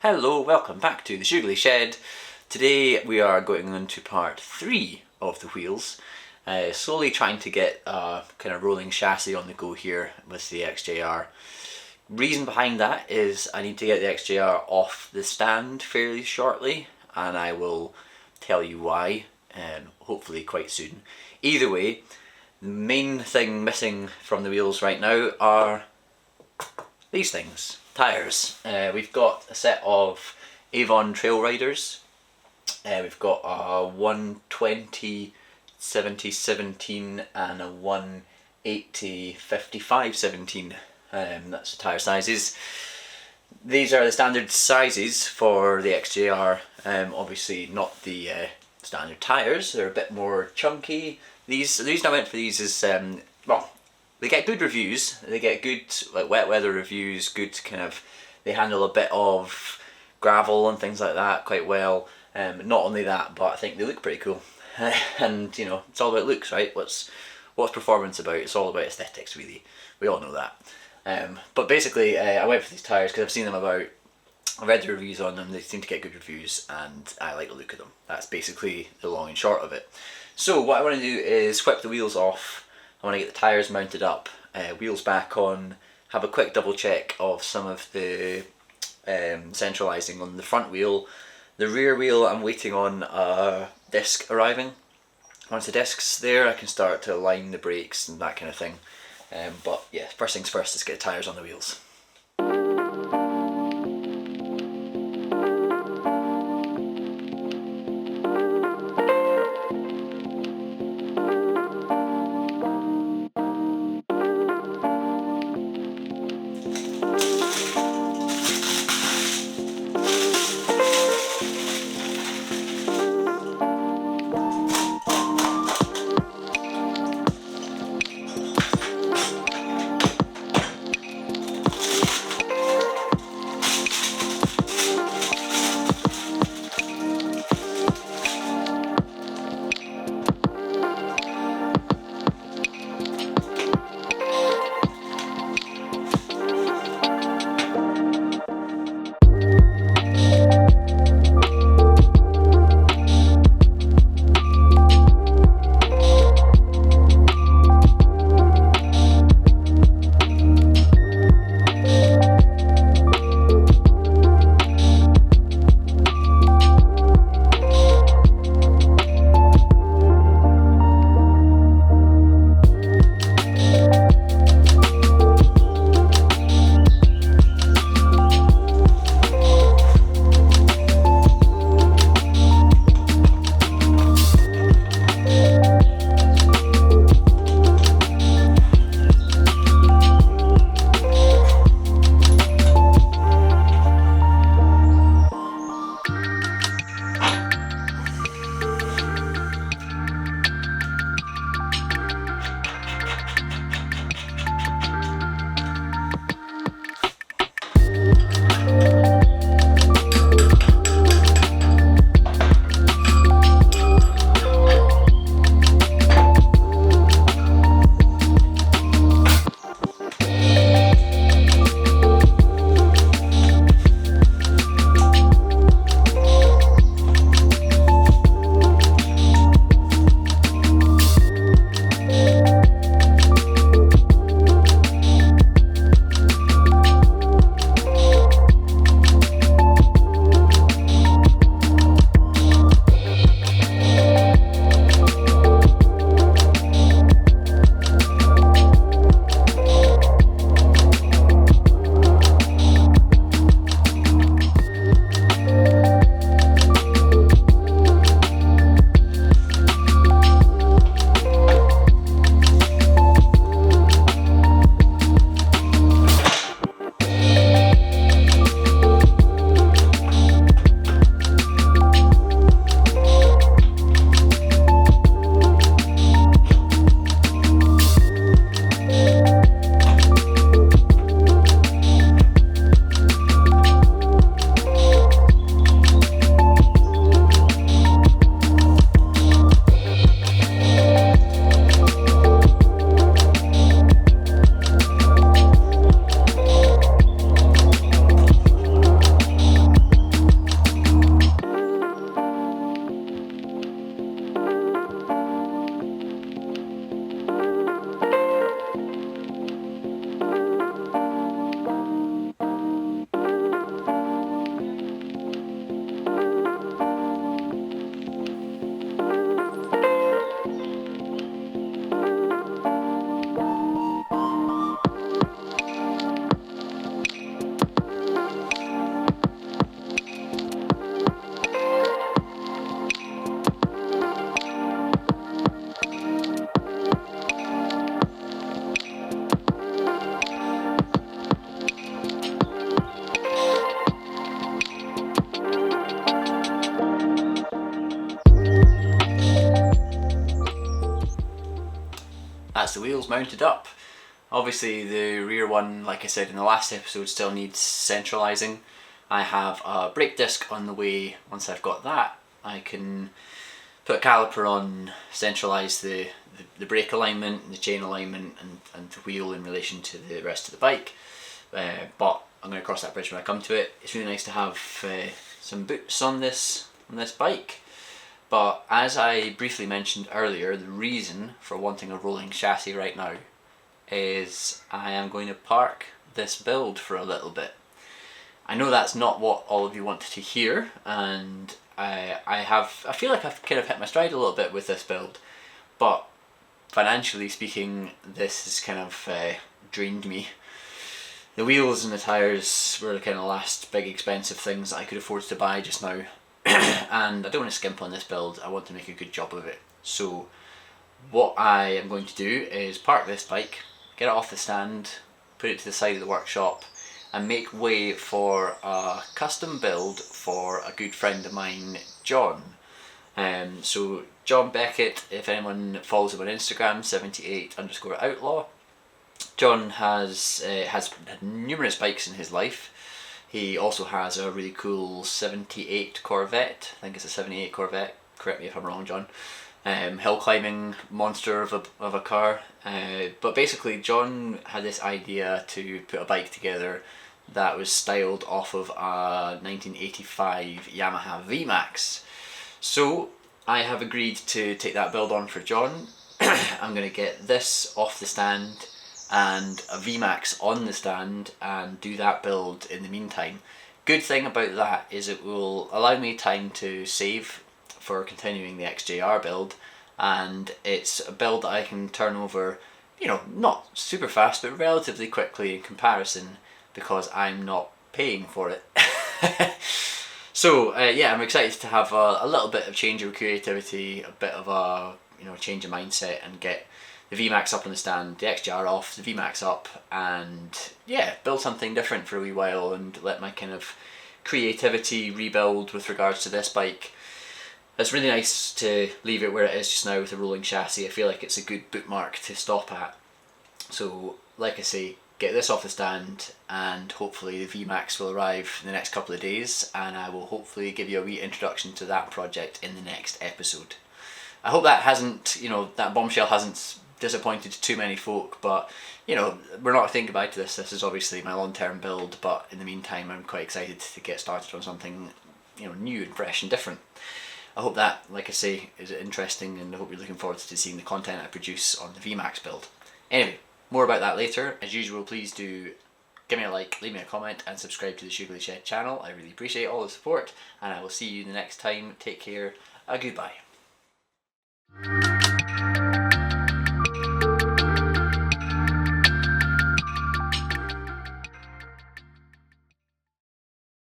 Hello, welcome back to the Shoogly Shed. Today we are going on to part 3 of the wheels. Slowly trying to get a kind of rolling chassis on the go here with the XJR. Reason behind that is I need to get the XJR off the stand fairly shortly, and I will tell you why, hopefully quite soon. Either way, the main thing missing from the wheels right now are these things. Tyres. We've got a set of Avon Trailriders. We've got a 120 70/17 and a 180 55/17. That's the tyre sizes. These are the standard sizes for the XJR. Obviously not the standard tyres. They're a bit more chunky. The reason I went for these is well, they get good reviews. They get good like wet weather reviews. Good kind of, they handle a bit of gravel and things like that quite well. Not only that, but I think they look pretty cool. And you know, it's all about looks, right? What's performance about? It's all about aesthetics, really. We all know that. But basically, I went for these tyres because I've seen them about. I read the reviews on them. They seem to get good reviews, and I like the look of them. That's basically the long and short of it. So what I want to do is whip the wheels off. I want to get the tyres mounted up, wheels back on, have a quick double check of some of the centralising on the front wheel. The rear wheel, I'm waiting on a disc arriving. Once the disc's there, I can start to align the brakes and that kind of thing. But yeah, first things first, let's get the tyres on the wheels. the wheels mounted up. Obviously the rear one, like I said in the last episode, still needs centralising. I have a brake disc on the way. Once I've got that, I can put a caliper on, centralise the brake alignment, the chain alignment, and the wheel in relation to the rest of the bike. But I'm going to cross that bridge when I come to it. It's really nice to have some boots on this bike. But as I briefly mentioned earlier, the reason for wanting a rolling chassis right now is I am going to park this build for a little bit. I know that's not what all of you wanted to hear, and I feel like I've kind of hit my stride a little bit with this build, but financially speaking, this has kind of drained me. The wheels and the tyres were the kind of last big expensive things that I could afford to buy just now, and I don't want to skimp on this build. I want to make a good job of it. So what I am going to do is park this bike, get it off the stand, put it to the side of the workshop, and make way for a custom build for a good friend of mine, John. So John Beckett, if anyone follows him on Instagram, 78_outlaw. John has had numerous bikes in his life. He also has a really cool 78 Corvette. I think it's a 78 Corvette. Correct me if I'm wrong, John. Hill climbing monster of a car. But basically, John had this idea to put a bike together that was styled off of a 1985 Yamaha VMAX. So I have agreed to take that build on for John. I'm going to get this off the stand and a VMAX on the stand and do that build in the meantime. Good thing about that is it will allow me time to save for continuing the XJR build, and it's a build that I can turn over, you know, not super fast but relatively quickly in comparison, because I'm not paying for it. So yeah, I'm excited to have a little bit of change of creativity, a bit of a change of mindset, and get the VMAX up on the stand, the XJR off, the VMAX up, and yeah, build something different for a wee while and let my kind of creativity rebuild with regards to this bike. It's really nice to leave it where it is just now with a rolling chassis. I feel like it's a good bookmark to stop at. So like I say, get this off the stand, and hopefully the VMAX will arrive in the next couple of days, and I will hopefully give you a wee introduction to that project in the next episode. I hope that hasn't, that bombshell hasn't disappointed too many folk, but we're not thinking goodbye to this. This is obviously my long-term build, but in the meantime I'm quite excited to get started on something new and fresh and different. I hope that, like I say, is interesting, and I hope you're looking forward to seeing the content I produce on the VMAX build. Anyway, more about that later. As usual, please do give me a like, leave me a comment, and subscribe to the Shoogly Shed channel. I really appreciate all the support, and I will see you the next time. Take care. Goodbye.